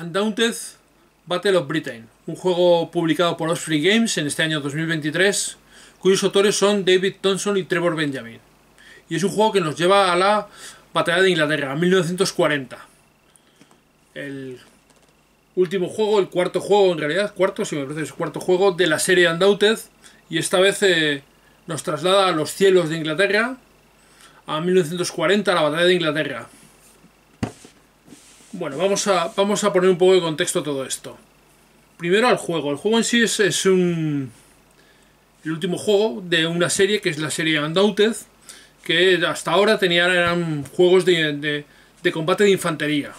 Undaunted Battle of Britain, un juego publicado por Osprey Games en este año 2023, cuyos autores son David Thompson y Trevor Benjamin. Y es un juego que nos lleva a la batalla de Inglaterra, a 1940. El último juego, el cuarto juego en realidad, sí me parece que es el cuarto juego de la serie Undaunted, y esta vez nos traslada a los cielos de Inglaterra, a 1940, a la batalla de Inglaterra. Bueno, vamos a poner un poco de contexto a todo esto. Primero al juego. El juego en sí es el último juego de una serie que es la serie Undaunted, que hasta ahora eran juegos de combate de infantería.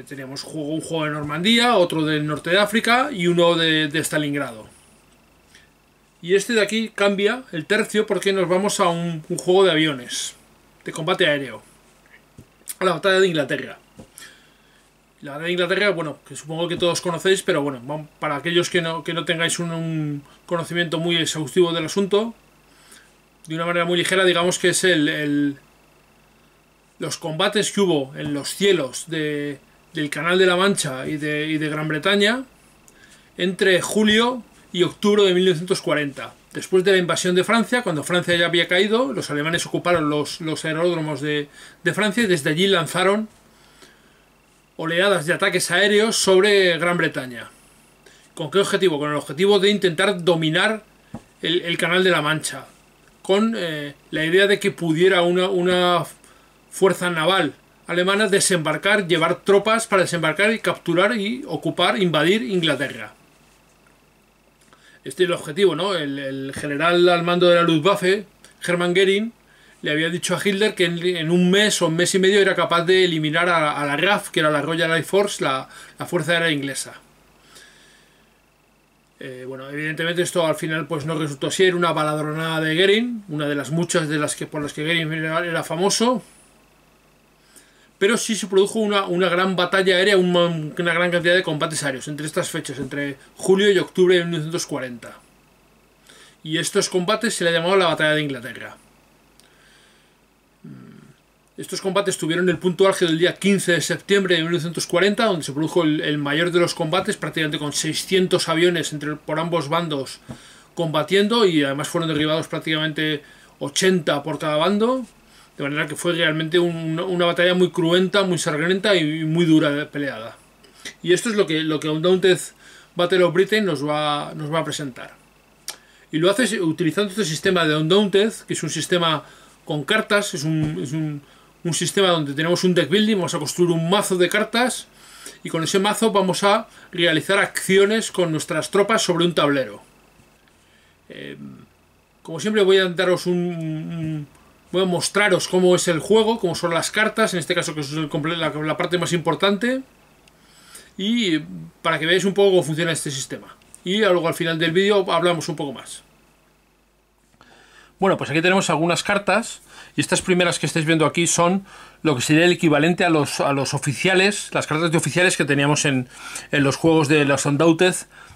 Teníamos un juego de Normandía, otro del norte de África y uno de Stalingrado. Y este de aquí cambia el tercio porque nos vamos a un juego de aviones, de combate aéreo, a la batalla de Inglaterra. La batalla de Inglaterra, bueno, que supongo que todos conocéis, pero bueno, para aquellos que no tengáis un conocimiento muy exhaustivo del asunto, de una manera muy ligera, digamos que es los combates que hubo en los cielos del Canal de la Mancha y de Gran Bretaña entre julio y octubre de 1940. Después de la invasión de Francia, cuando Francia ya había caído, los alemanes ocuparon los aeródromos de Francia y desde allí lanzaron oleadas de ataques aéreos sobre Gran Bretaña. ¿Con qué objetivo? Con el objetivo de intentar dominar el Canal de la Mancha, con la idea de que pudiera una fuerza naval alemana desembarcar, llevar tropas para desembarcar y capturar y ocupar, invadir Inglaterra. Este es el objetivo, ¿no? El general al mando de la Luftwaffe, Hermann Göring, le había dicho a Hitler que en un mes o un mes y medio era capaz de eliminar a la RAF, que era la Royal Air Force, la Fuerza Aérea Inglesa. Bueno, evidentemente esto al final pues no resultó así, era una baladronada de Göring, una de las muchas por las que Göring era famoso. Pero sí se produjo una gran batalla aérea, una gran cantidad de combates aéreos entre estas fechas, entre julio y octubre de 1940. Y estos combates se le ha llamado la Batalla de Inglaterra. Estos combates tuvieron el punto álgido el día 15 de septiembre de 1940, donde se produjo el mayor de los combates, prácticamente con 600 aviones por ambos bandos combatiendo, y además fueron derribados prácticamente 80 por cada bando. De manera que fue realmente una batalla muy cruenta, muy sangrienta y muy dura de peleada. Y esto es lo que Undaunted Battle of Britain nos va a presentar. Y lo hace utilizando este sistema de Undaunted, que es un sistema con cartas, es un sistema donde tenemos un deck building, vamos a construir un mazo de cartas y con ese mazo vamos a realizar acciones con nuestras tropas sobre un tablero. Como siempre voy a daros voy a mostraros cómo es el juego, cómo son las cartas, en este caso que es la parte más importante, y para que veáis un poco cómo funciona este sistema. Y luego al final del vídeo hablamos un poco más. Bueno, pues aquí tenemos algunas cartas, y estas primeras que estáis viendo aquí son lo que sería el equivalente a los oficiales, las cartas de oficiales que teníamos en los juegos de los Undaunted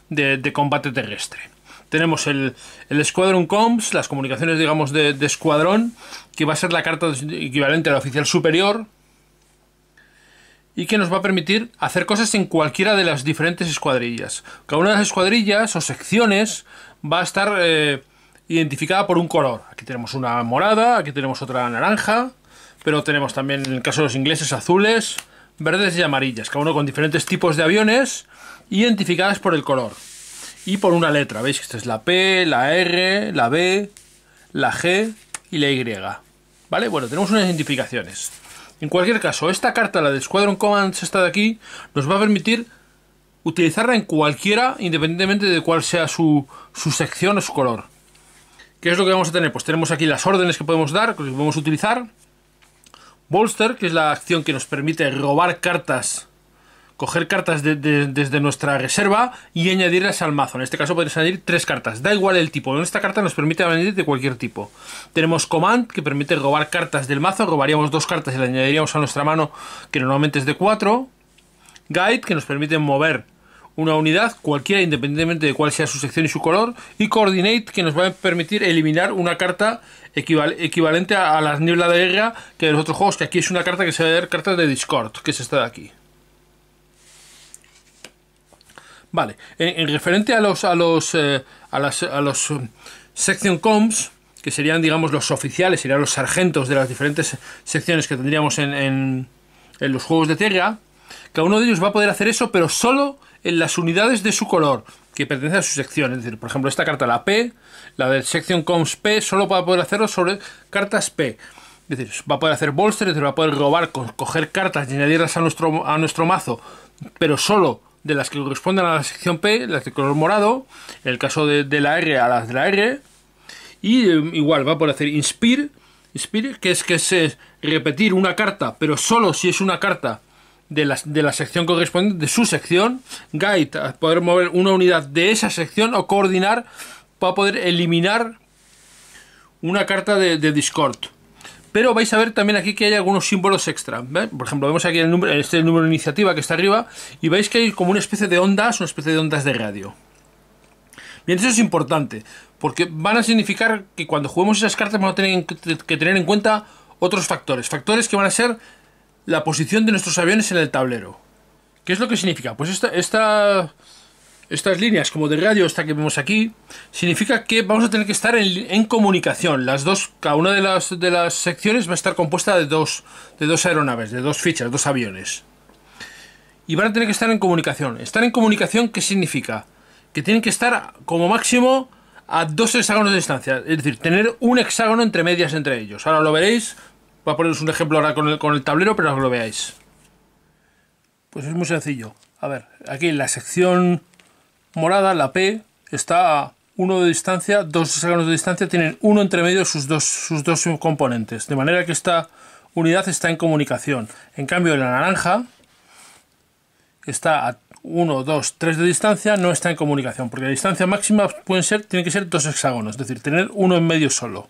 de combate terrestre. Tenemos el Squadron Comms, las comunicaciones, digamos, de escuadrón, que va a ser la carta equivalente al oficial superior y que nos va a permitir hacer cosas en cualquiera de las diferentes escuadrillas. Cada una de las escuadrillas o secciones va a estar identificada por un color. Aquí tenemos una morada, aquí tenemos otra naranja, pero tenemos también, en el caso de los ingleses, azules, verdes y amarillas, cada uno con diferentes tipos de aviones identificadas por el color y por una letra. Veis que esta es la P, la R, la B, la G y la Y. ¿Vale? Bueno, tenemos unas identificaciones. En cualquier caso, esta carta, la de Squadron Commands, esta de aquí, nos va a permitir utilizarla en cualquiera, independientemente de cuál sea su sección o su color. ¿Qué es lo que vamos a tener? Pues tenemos aquí las órdenes que podemos dar, que podemos utilizar. Bolster, que es la acción que nos permite robar cartas, coger cartas desde nuestra reserva y añadirlas al mazo. En este caso podemos añadir 3 cartas, da igual el tipo. En esta carta nos permite añadir de cualquier tipo. Tenemos Command, que permite robar cartas del mazo, robaríamos 2 cartas y las añadiríamos a nuestra mano, que normalmente es de 4. Guide, que nos permite mover una unidad, cualquiera, independientemente de cuál sea su sección y su color. Y Coordinate, que nos va a permitir eliminar una carta equivalente a la niebla de guerra, que de los otros juegos, que aquí es una carta que se va a ver cartas de Discord, que es esta de aquí. Vale, en referente a los section comms, que serían, digamos, los oficiales, serían los sargentos de las diferentes secciones que tendríamos en los juegos de Terra, cada uno de ellos va a poder hacer eso, pero solo en las unidades de su color, que pertenecen a su sección. Es decir, por ejemplo, esta carta, la P, la del Section Comms P, solo va a poder hacerlo sobre cartas P. Es decir, va a poder hacer bolster, es decir, va a poder robar, coger cartas y añadirlas a nuestro mazo, pero solo de las que correspondan a la sección P, las de color morado, en el caso de la R a las de la R, y igual va a poder hacer Inspire, que es repetir una carta, pero solo si es una carta de la sección correspondiente, de su sección. Guide, a poder mover una unidad de esa sección, o coordinar, para poder eliminar una carta de Discord. Pero vais a ver también aquí que hay algunos símbolos extra, ¿ve? Por ejemplo, vemos aquí el número de iniciativa que está arriba, y veis que hay como una especie de ondas de radio. Bien, eso es importante, porque van a significar que cuando juguemos esas cartas vamos a tener que tener en cuenta otros factores que van a ser la posición de nuestros aviones en el tablero. ¿Qué es lo que significa? Pues estas líneas como de radio, esta que vemos aquí, significa que vamos a tener que estar en comunicación. Cada una de las secciones va a estar compuesta de dos aeronaves, de dos fichas, dos aviones. Y van a tener que estar en comunicación. ¿Estar en comunicación qué significa? Que tienen que estar como máximo a 2 hexágonos de distancia. Es decir, tener un hexágono entre medias entre ellos. Ahora lo veréis. Voy a poneros un ejemplo ahora con el tablero, pero que lo veáis. Pues es muy sencillo. A ver, aquí en la sección morada, la P, está a 1 de distancia, 2 hexágonos de distancia, tienen uno entre medio sus dos componentes. De manera que esta unidad está en comunicación. En cambio, la naranja está a 1, 2, 3 de distancia, no está en comunicación, porque la distancia máxima tiene que ser 2 hexágonos, es decir, tener uno en medio solo.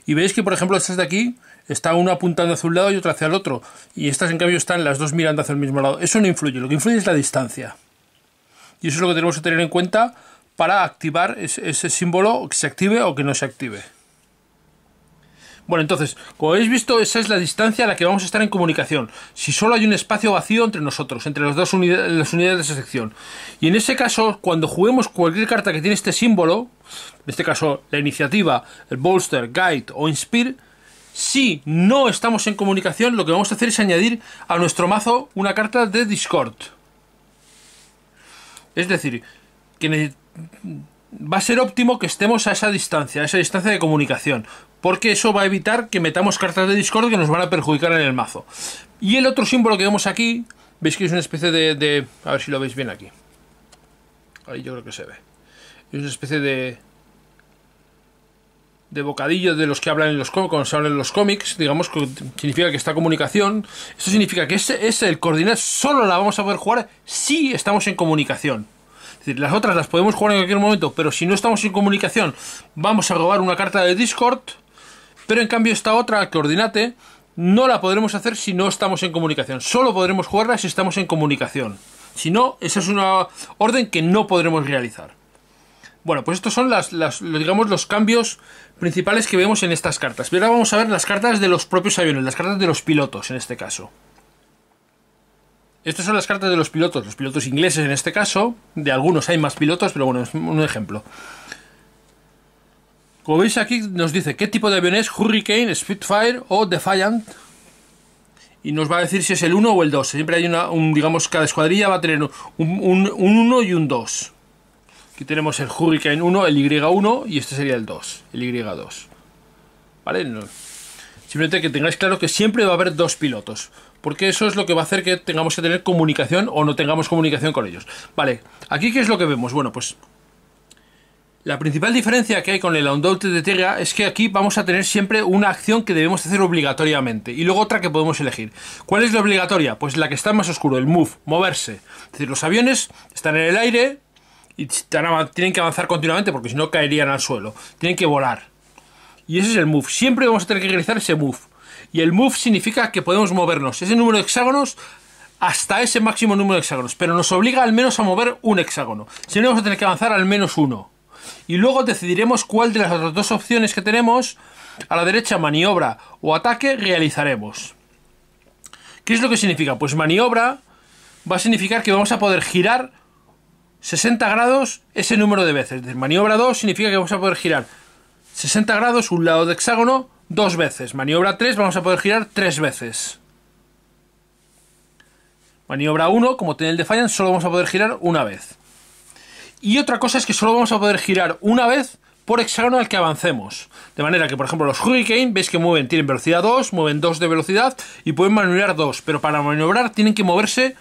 Y veis que, por ejemplo, estas de aquí, está una apuntando hacia un lado y otra hacia el otro, y estas en cambio están las dos mirando hacia el mismo lado. Eso no influye, lo que influye es la distancia. Y eso es lo que tenemos que tener en cuenta para activar ese símbolo, que se active o que no se active. Bueno, entonces, como habéis visto, esa es la distancia a la que vamos a estar en comunicación. Si solo hay un espacio vacío entre nosotros, entre las unidades de esa sección. Y en ese caso, cuando juguemos cualquier carta que tiene este símbolo, en este caso la iniciativa, el bolster, guide o inspire, si no estamos en comunicación, lo que vamos a hacer es añadir a nuestro mazo una carta de Discord. Es decir, que va a ser óptimo que estemos a esa distancia de comunicación, porque eso va a evitar que metamos cartas de Discord que nos van a perjudicar en el mazo. Y el otro símbolo que vemos aquí, veis que es una especie de a ver si lo veis bien aquí. Ahí yo creo que se ve. Es una especie de bocadillo de los que hablan cuando se hablan en los cómics, digamos, que significa que está comunicación. Esto significa que el coordinar solo la vamos a poder jugar si estamos en comunicación. Es decir, las otras las podemos jugar en cualquier momento, pero si no estamos en comunicación vamos a robar una carta de Discord. Pero en cambio esta otra, coordinate, no la podremos hacer si no estamos en comunicación. Solo podremos jugarla si estamos en comunicación. Si no, esa es una orden que no podremos realizar. Bueno, pues estos son digamos, los cambios principales que vemos en estas cartas. Pero ahora vamos a ver las cartas de los propios aviones, las cartas de los pilotos en este caso. Estas son las cartas de los pilotos ingleses en este caso. De algunos hay más pilotos, pero bueno, es un ejemplo. Como veis aquí nos dice qué tipo de avión es: Hurricane, Spitfire o Defiant. Y nos va a decir si es el 1 o el 2. Siempre hay digamos, cada escuadrilla va a tener un 1 y un 2. Aquí tenemos el Hurricane 1, el Y1, y este sería el 2, el Y2. ¿Vale? Simplemente que tengáis claro que siempre va a haber dos pilotos, porque eso es lo que va a hacer que tengamos que tener comunicación o no tengamos comunicación con ellos. Vale, aquí ¿qué es lo que vemos? Bueno, pues la principal diferencia que hay con el Undaunted de Terra es que aquí vamos a tener siempre una acción que debemos hacer obligatoriamente y luego otra que podemos elegir. ¿Cuál es la obligatoria? Pues la que está más oscuro, el move, moverse. Es decir, los aviones están en el aire y tienen que avanzar continuamente porque si no caerían al suelo. Tienen que volar. Y ese es el move. Siempre vamos a tener que realizar ese move. Y el move significa que podemos movernos ese número de hexágonos hasta ese máximo número de hexágonos. Pero nos obliga al menos a mover un hexágono. Siempre vamos a tener que avanzar al menos uno. Y luego decidiremos cuál de las otras dos opciones que tenemos, a la derecha maniobra o ataque, realizaremos. ¿Qué es lo que significa? Pues maniobra va a significar que vamos a poder girar 60 grados ese número de veces. De maniobra 2 significa que vamos a poder girar 60 grados un lado de hexágono 2 veces. Maniobra 3 vamos a poder girar 3 veces. Maniobra 1, como tiene el Defiant, solo vamos a poder girar una vez. Y otra cosa es que solo vamos a poder girar una vez por hexágono al que avancemos. De manera que, por ejemplo, los Hurricane, veis que tienen velocidad 2, mueven 2 de velocidad y pueden maniobrar 2. Pero para maniobrar tienen que moverse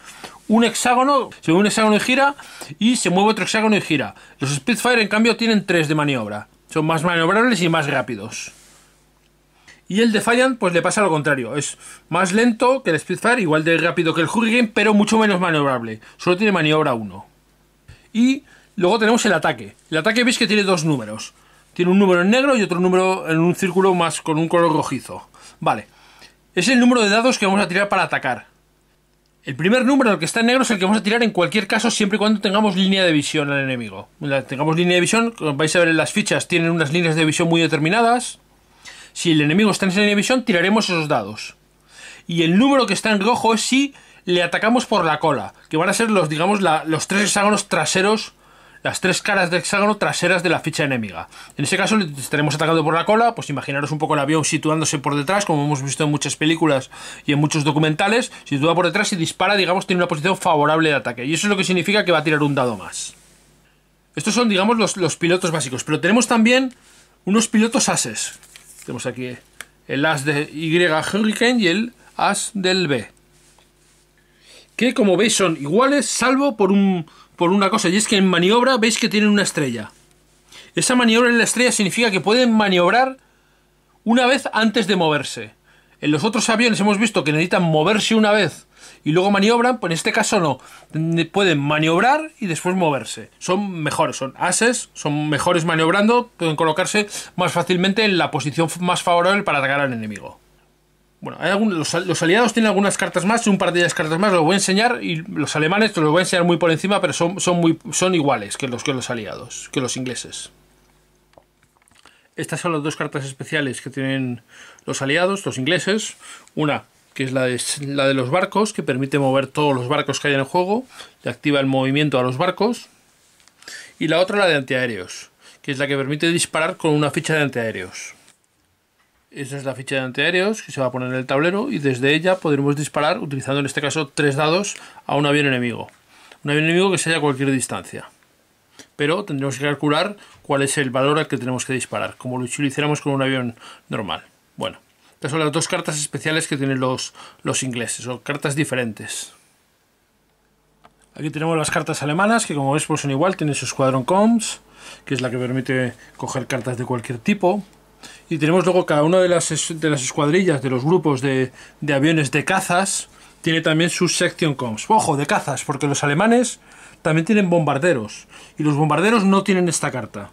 un hexágono, se mueve un hexágono y gira, y se mueve otro hexágono y gira. Los Spitfire, en cambio, tienen 3 de maniobra. Son más maniobrables y más rápidos. Y el Defiant, pues le pasa lo contrario. Es más lento que el Spitfire, igual de rápido que el Hurricane, pero mucho menos maniobrable. Solo tiene maniobra 1. Y luego tenemos el ataque. El ataque veis que tiene 2 números. Tiene un número en negro y otro número en un círculo más con un color rojizo. Vale. Es el número de dados que vamos a tirar para atacar. El primer número, el que está en negro, es el que vamos a tirar en cualquier caso, siempre y cuando tengamos línea de visión al enemigo. Tengamos línea de visión, como vais a ver en las fichas, tienen unas líneas de visión muy determinadas. Si el enemigo está en esa línea de visión, tiraremos esos dados. Y el número que está en rojo es si le atacamos por la cola, que van a ser los, digamos, los 3 hexágonos traseros, las 3 caras de hexágono traseras de la ficha enemiga. En ese caso le estaremos atacando por la cola, pues imaginaros un poco el avión situándose por detrás, como hemos visto en muchas películas y en muchos documentales, sitúa por detrás y dispara, digamos, tiene una posición favorable de ataque. Y eso es lo que significa que va a tirar un dado más. Estos son, digamos, los pilotos básicos, pero tenemos también unos pilotos ases. Tenemos aquí el as de Y Hurricane y el as del B, que como veis son iguales, salvo por una cosa, y es que en maniobra veis que tienen una estrella. Esa maniobra en la estrella significa que pueden maniobrar una vez antes de moverse. En los otros aviones hemos visto que necesitan moverse una vez y luego maniobran, pues en este caso no. Pueden maniobrar y después moverse. Son mejores, son ases, son mejores maniobrando, pueden colocarse más fácilmente en la posición más favorable para atacar al enemigo. Bueno, los aliados tienen algunas cartas más, un par de las cartas más, los voy a enseñar, y los alemanes te los voy a enseñar muy por encima, pero son iguales que los aliados, que los ingleses. Estas son las 2 cartas especiales que tienen los aliados, los ingleses. Una que es la de los barcos, que permite mover todos los barcos que hay en el juego, le activa el movimiento a los barcos. Y la otra, la de antiaéreos, que es la que permite disparar con una ficha de antiaéreos. Esta es la ficha de antiaéreos que se va a poner en el tablero, y desde ella podremos disparar, utilizando en este caso 3 dados, a un avión enemigo. Un avión enemigo que se halla a cualquier distancia. Pero tendremos que calcular cuál es el valor al que tenemos que disparar, como lo hiciéramos con un avión normal. Bueno, estas son las 2 cartas especiales que tienen los ingleses, son cartas diferentes. Aquí tenemos las cartas alemanas, que como veis pues son igual, tienen su Squadron Comms, que es la que permite coger cartas de cualquier tipo. Y tenemos luego cada una de las escuadrillas de los grupos de aviones de cazas, tiene también sus Section Comms. Ojo, de cazas, porque los alemanes también tienen bombarderos, y los bombarderos no tienen esta carta.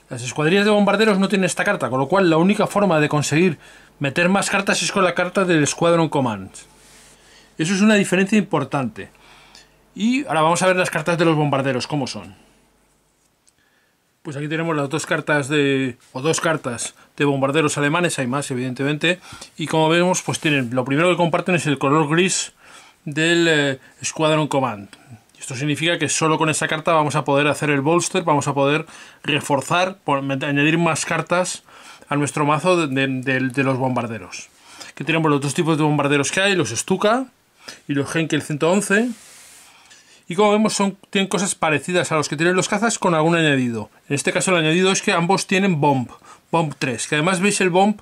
Las escuadrillas de bombarderos no tienen esta carta, con lo cual la única forma de conseguir meter más cartas es con la carta del Squadron Command. Eso es una diferencia importante. Y ahora vamos a ver las cartas de los bombarderos, cómo son. Pues aquí tenemos las 2 cartas de bombarderos alemanes, hay más evidentemente, y como vemos pues tienen, lo primero que comparten es el color gris del Squadron Command. Esto significa que solo con esa carta vamos a poder hacer el bolster, vamos a poder reforzar, añadir más cartas a nuestro mazo de los bombarderos. Aquí tenemos los 2 tipos de bombarderos que hay, los Stuka y los Heinkel 111. Y como vemos tienen cosas parecidas a los que tienen los cazas con algún añadido. En este caso el añadido es que ambos tienen Bomb 3, que además veis el Bomb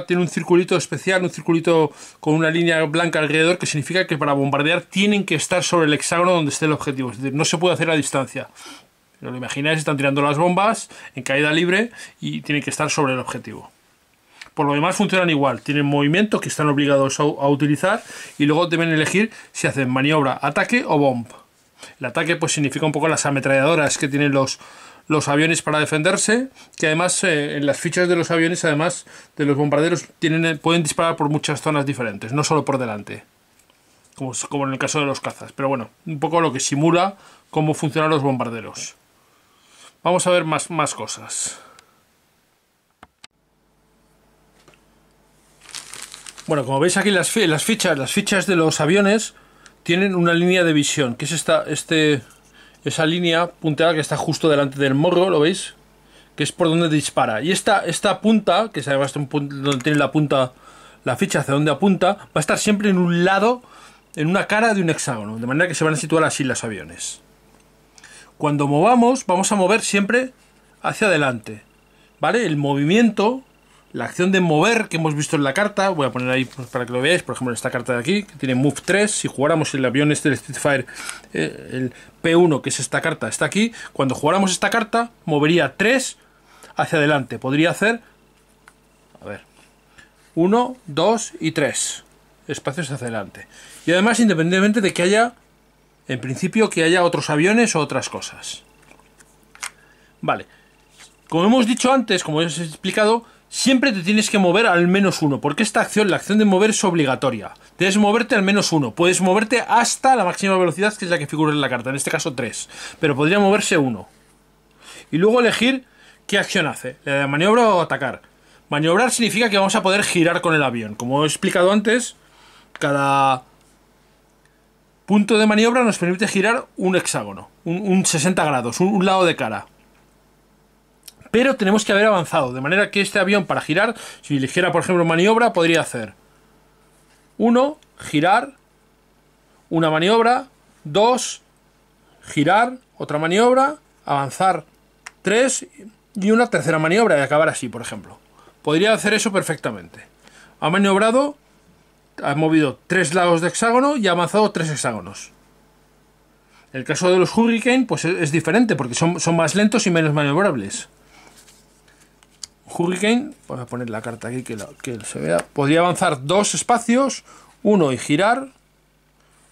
tiene un circulito especial, un circulito con una línea blanca alrededor, que significa que para bombardear tienen que estar sobre el hexágono donde esté el objetivo, es decir, no se puede hacer a distancia. Pero lo imagináis, están tirando las bombas en caída libre y tienen que estar sobre el objetivo. Por lo demás funcionan igual, tienen movimiento que están obligados a utilizar, y luego deben elegir si hacen maniobra, ataque o bomb. El ataque pues significa un poco las ametralladoras que tienen los aviones para defenderse, que además en las fichas de los aviones, además de los bombarderos, pueden disparar por muchas zonas diferentes, no solo por delante, como en el caso de los cazas. Pero bueno, un poco lo que simula cómo funcionan los bombarderos. Vamos a ver más cosas. Bueno, como veis aquí las fichas de los aviones tienen una línea de visión, que es esa línea punteada que está justo delante del morro, ¿lo veis? Que es por donde dispara. Y esta punta, que es además donde tiene la punta, la ficha hacia donde apunta, va a estar siempre en un lado, en una cara de un hexágono, de manera que se van a situar así los aviones. Cuando movamos, vamos a mover siempre hacia adelante, ¿vale? El movimiento, la acción de mover que hemos visto en la carta, voy a poner ahí para que lo veáis, por ejemplo en esta carta de aquí, que tiene Move 3, si jugáramos el avión este de Spitfire, el P1, que es esta carta, está aquí, cuando jugáramos esta carta, movería 3 hacia adelante, podría hacer, a ver, 1, 2 y 3 espacios hacia adelante. Y además, independientemente de que haya, en principio, que haya otros aviones o otras cosas. Vale. Como hemos dicho antes, como os he explicado, siempre te tienes que mover al menos uno, porque esta acción, la acción de mover, es obligatoria. Debes moverte al menos uno. Puedes moverte hasta la máxima velocidad, que es la que figura en la carta, en este caso 3. Pero podría moverse uno. Y luego elegir qué acción hace, la de maniobra o atacar. Maniobrar significa que vamos a poder girar con el avión. Como he explicado antes, cada punto de maniobra nos permite girar un hexágono, un 60 grados, un lado de cara. Pero tenemos que haber avanzado, de manera que este avión, para girar, si eligiera por ejemplo maniobra, podría hacer 1, girar, una maniobra, 2, girar, otra maniobra, avanzar 3 y una tercera maniobra y acabar así, por ejemplo. Podría hacer eso perfectamente. Ha maniobrado, ha movido 3 lados de hexágono y ha avanzado 3 hexágonos. En el caso de los Hurricane, pues es diferente, porque son más lentos y menos maniobrables. Hurricane, voy a poner la carta aquí que se vea, podría avanzar 2 espacios, 1 y girar,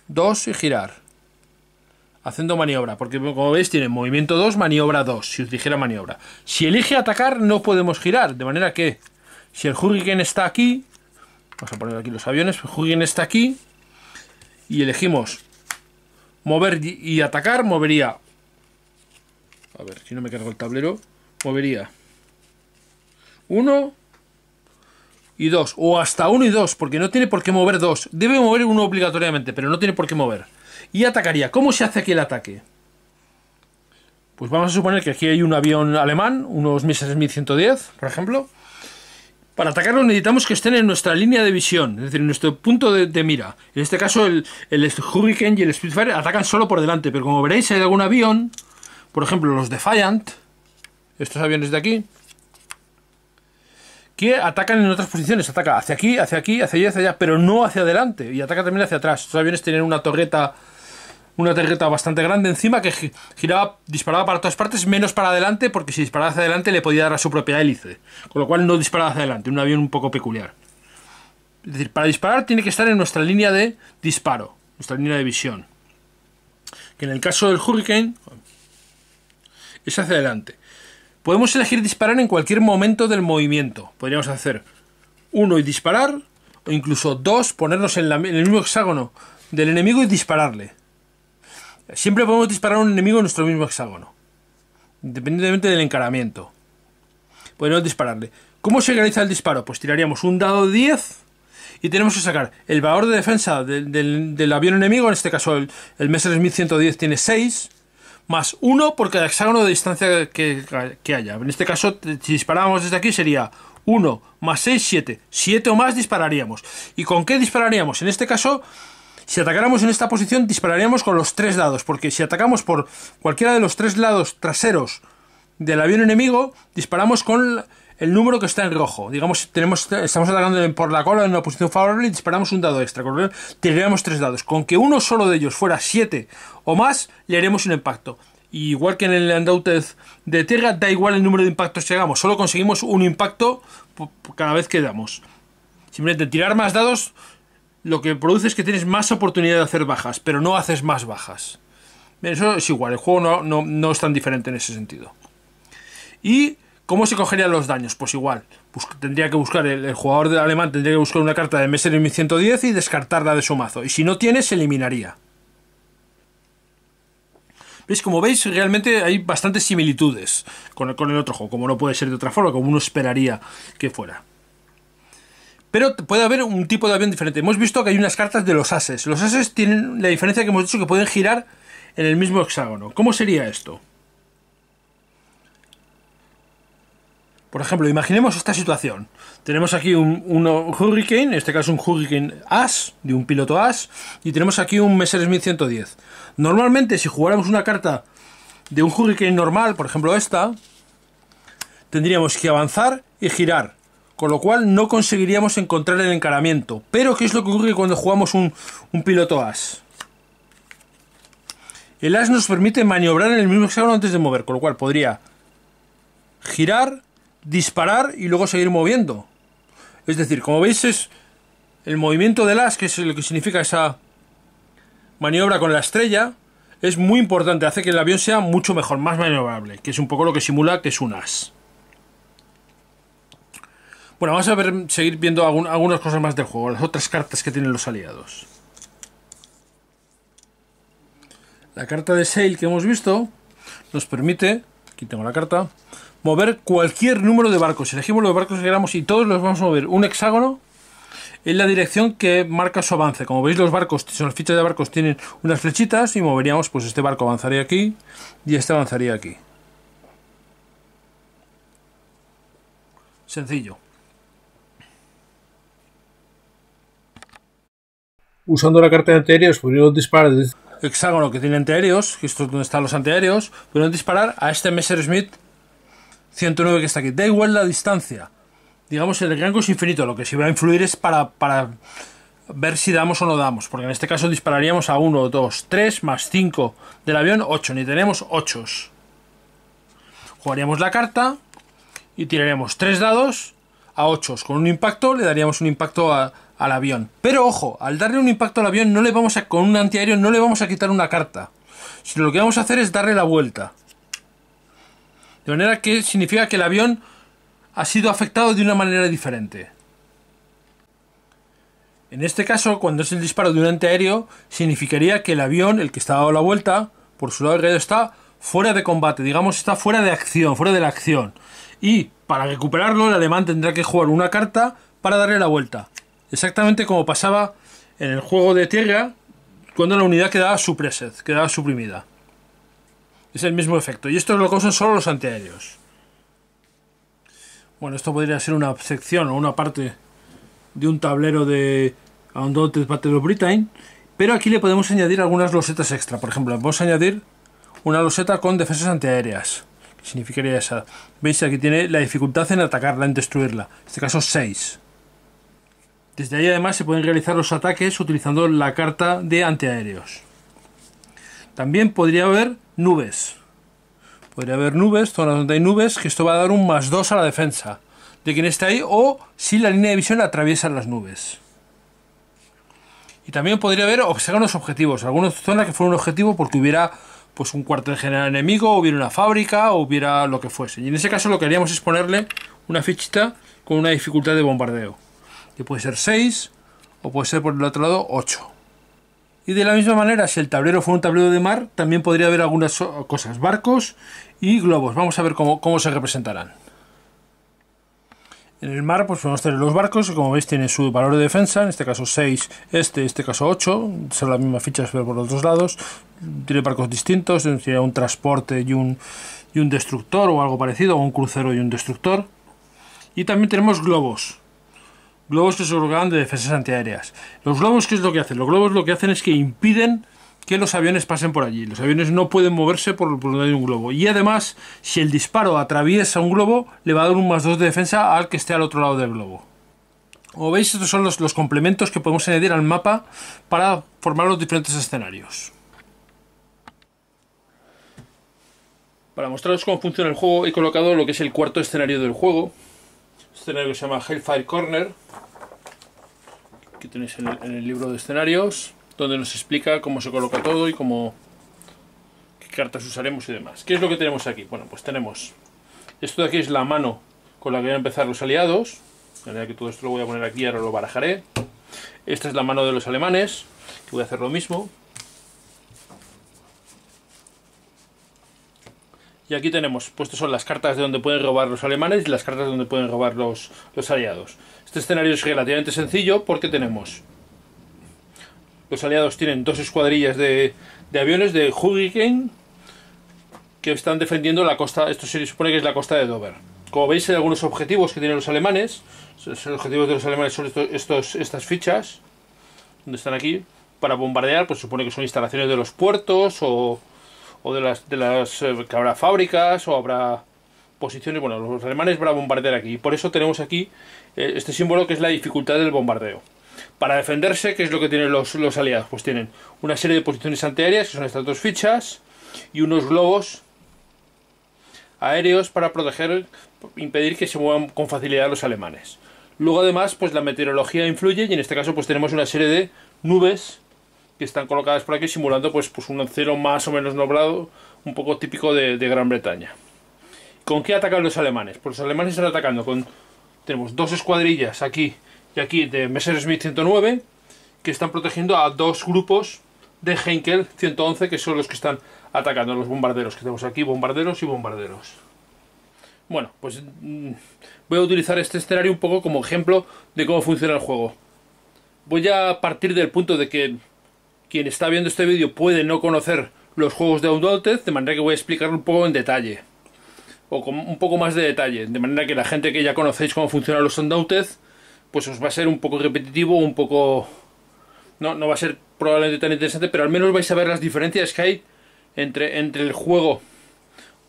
2 y girar, haciendo maniobra, porque como veis tiene movimiento 2, maniobra 2, si eligiera maniobra. Si elige atacar no podemos girar, de manera que si el Hurricane está aquí, vamos a poner aquí los aviones, el Hurricane está aquí y elegimos mover y atacar, movería, a ver si no me cargo el tablero, movería 1 y 2, o hasta 1 y 2, porque no tiene por qué mover 2, debe mover 1 obligatoriamente, pero no tiene por qué mover. Y atacaría. ¿Cómo se hace aquí el ataque? Pues vamos a suponer que aquí hay un avión alemán, unos Messerschmitt 1110, por ejemplo. Para atacarlo necesitamos que estén en nuestra línea de visión, es decir, en nuestro punto de mira. En este caso el Hurricane y el Spitfire atacan solo por delante, pero como veréis hay algún avión, por ejemplo los Defiant, estos aviones de aquí, que atacan en otras posiciones, ataca hacia aquí, hacia aquí, hacia allá, hacia allá, pero no hacia adelante, y ataca también hacia atrás. Estos aviones tienen una torreta bastante grande encima que giraba, disparaba para todas partes, menos para adelante, porque si disparaba hacia adelante le podía dar a su propia hélice, con lo cual no disparaba hacia adelante, un avión un poco peculiar. Es decir, para disparar tiene que estar en nuestra línea de disparo, nuestra línea de visión, que en el caso del Hurricane es hacia adelante. Podemos elegir disparar en cualquier momento del movimiento. Podríamos hacer 1 y disparar, o incluso 2, ponernos en el mismo hexágono del enemigo y dispararle. Siempre podemos disparar a un enemigo en nuestro mismo hexágono, independientemente del encaramiento. Podemos dispararle. ¿Cómo se realiza el disparo? Pues tiraríamos un dado de 10 y tenemos que sacar el valor de defensa del avión enemigo, en este caso el Messerschmitt 110 tiene 6, más 1 por cada hexágono de distancia que haya. En este caso, si disparáramos desde aquí sería 1 más 6, 7. 7 o más dispararíamos. ¿Y con qué dispararíamos? En este caso, si atacáramos en esta posición, dispararíamos con los 3 dados, porque si atacamos por cualquiera de los 3 lados traseros del avión enemigo, disparamos con el número que está en rojo. Digamos, estamos atacando por la cola en una posición favorable y disparamos un dado extra. Con lo cual, tiraríamos 3 dados. Con que uno solo de ellos fuera 7 o más, le haremos un impacto. Y igual que en el Undaunted de tierra, da igual el número de impactos que hagamos. Solo conseguimos un impacto cada vez que damos. Simplemente tirar más dados lo que produce es que tienes más oportunidad de hacer bajas, pero no haces más bajas. Eso es igual, el juego no es tan diferente en ese sentido. ¿Y cómo se cogerían los daños? Pues igual, tendría que buscar el jugador de alemán tendría que buscar una carta de Messerschmitt 110 y descartarla de su mazo. Y si no tiene, se eliminaría. ¿Veis? Como veis, realmente hay bastantes similitudes con el otro juego, como no puede ser de otra forma, como uno esperaría que fuera. Pero puede haber un tipo de avión diferente. Hemos visto que hay unas cartas de los ases. Los ases tienen la diferencia que hemos dicho, que pueden girar en el mismo hexágono. ¿Cómo sería esto? Por ejemplo, imaginemos esta situación. Tenemos aquí un Hurricane, en este caso un Hurricane As, de un piloto As, y tenemos aquí un Messerschmitt 110. Normalmente, si jugáramos una carta de un Hurricane normal, por ejemplo esta, tendríamos que avanzar y girar, con lo cual no conseguiríamos encontrar el encaramiento. Pero, ¿qué es lo que ocurre cuando jugamos un piloto As? El As nos permite maniobrar en el mismo hexágono antes de mover, con lo cual podría girar, disparar y luego seguir moviendo. Es decir, como veis, es el movimiento del as, que es lo que significa esa maniobra con la estrella, es muy importante, hace que el avión sea mucho mejor, más maniobrable, que es un poco lo que simula que es un as. Bueno, vamos a seguir viendo algunas cosas más del juego, las otras cartas que tienen los aliados. La carta de Sail que hemos visto nos permite, aquí tengo la carta, mover cualquier número de barcos. Elegimos los barcos que queramos y todos los vamos a mover un hexágono en la dirección que marca su avance. Como veis, los barcos, son las fichas de barcos, tienen unas flechitas y moveríamos, pues este barco avanzaría aquí y este avanzaría aquí. Sencillo. Usando la carta de antiaéreos podríamos disparar desde el hexágono que tiene antiaéreos, que esto es donde están los antiaéreos, podríamos disparar a este Messerschmitt 109 que está aquí. Da igual la distancia. Digamos, el rango es infinito. Lo que sí va a influir es para ver si damos o no damos. Porque en este caso dispararíamos a 1, 2, 3 más 5 del avión, 8. Ni tenemos 8. Jugaríamos la carta y tiraríamos 3 dados a 8. Con un impacto le daríamos un impacto al avión. Pero ojo, al darle un impacto al avión con un antiaéreo no le vamos a quitar una carta. Sino lo que vamos a hacer es darle la vuelta. De manera que significa que el avión ha sido afectado de una manera diferente. En este caso, cuando es el disparo de un antiaéreo, significaría que el avión, el que está dado la vuelta, por su lado derecho está fuera de combate, digamos, está fuera de acción, fuera de la acción. Y para recuperarlo, el alemán tendrá que jugar una carta para darle la vuelta. Exactamente como pasaba en el juego de tierra, cuando la unidad quedaba suppressed, quedaba suprimida. Es el mismo efecto. Y esto lo causan solo los antiaéreos. Bueno, esto podría ser una sección o una parte de un tablero de Undaunted Battle of Britain. Pero aquí le podemos añadir algunas losetas extra. Por ejemplo, vamos a añadir una loseta con defensas antiaéreas. ¿Qué significaría esa? Veis, aquí tiene la dificultad en atacarla, en destruirla. En este caso 6. Desde ahí además se pueden realizar los ataques utilizando la carta de antiaéreos. También podría haber nubes. Podría haber nubes, zonas donde hay nubes, que esto va a dar un +2 a la defensa de quien está ahí, o si la línea de visión atraviesa las nubes. Y también podría haber hexágonos objetivos, algunas zonas que fueran un objetivo porque hubiera pues un cuartel general enemigo, hubiera una fábrica, o hubiera lo que fuese. Y en ese caso lo que haríamos es ponerle una fichita con una dificultad de bombardeo, que puede ser 6 o puede ser por el otro lado 8. Y de la misma manera, si el tablero fuera un tablero de mar, también podría haber algunas cosas, barcos y globos. Vamos a ver cómo se representarán. En el mar pues podemos tener los barcos, que como veis tienen su valor de defensa, en este caso 6, en este caso 8, son las mismas fichas pero por los dos lados. Tiene barcos distintos, tiene un transporte y un destructor o algo parecido, o un crucero y un destructor. Y también tenemos globos. Globos que se otorgan de defensas antiaéreas. Los globos, ¿qué es lo que hacen? Los globos lo que hacen es que impiden que los aviones pasen por allí. Los aviones no pueden moverse por donde hay un globo. Y además, si el disparo atraviesa un globo, le va a dar un +2 de defensa al que esté al otro lado del globo. Como veis, estos son los complementos que podemos añadir al mapa para formar los diferentes escenarios. Para mostraros cómo funciona el juego, he colocado lo que es el cuarto escenario del juego. Escenario que se llama Hellfire Corner. Aquí tenéis en el libro de escenarios, donde nos explica cómo se coloca todo y qué cartas usaremos y demás. ¿Qué es lo que tenemos aquí? Bueno, pues tenemos esto de aquí, es la mano con la que van a empezar los aliados. De manera que todo esto lo voy a poner aquí y ahora lo barajaré. Esta es la mano de los alemanes, que voy a hacer lo mismo. Y aquí tenemos, pues estas son las cartas de donde pueden robar los alemanes y las cartas de donde pueden robar los aliados. Este escenario es relativamente sencillo porque tenemos... Los aliados tienen 2 escuadrillas de de aviones de Hurricane que están defendiendo la costa. Esto se supone que es la costa de Dover. Como veis, hay algunos objetivos que tienen los alemanes. Los objetivos de los alemanes son estas fichas, donde están aquí, para bombardear. Pues se supone que son instalaciones de los puertos o de las que habrá fábricas o habrá posiciones. Bueno, los alemanes van a bombardear aquí. Por eso tenemos aquí este símbolo, que es la dificultad del bombardeo. Para defenderse, ¿qué es lo que tienen los aliados? Pues tienen una serie de posiciones antiaéreas, que son estas dos fichas, y unos globos aéreos para proteger, impedir que se muevan con facilidad los alemanes. Luego, además, pues la meteorología influye, y en este caso pues tenemos una serie de nubes que están colocadas por aquí simulando pues un cielo más o menos nublado, un poco típico de Gran Bretaña. ¿Con qué atacan los alemanes? Pues los alemanes están atacando con... Tenemos dos escuadrillas aquí y aquí de Messerschmitt 109 que están protegiendo a dos grupos de Heinkel 111, que son los que están atacando a los bombarderos, que tenemos aquí, bombarderos y bombarderos. Bueno, pues voy a utilizar este escenario un poco como ejemplo de cómo funciona el juego. Voy a partir del punto de que quien está viendo este vídeo puede no conocer los juegos de Undaunted, de manera que voy a explicarlo un poco en detalle, o con un poco más de detalle, de manera que la gente que ya conocéis cómo funcionan los Undaunted, pues os va a ser un poco repetitivo, un poco... No va a ser probablemente tan interesante, pero al menos vais a ver las diferencias que hay entre el juego,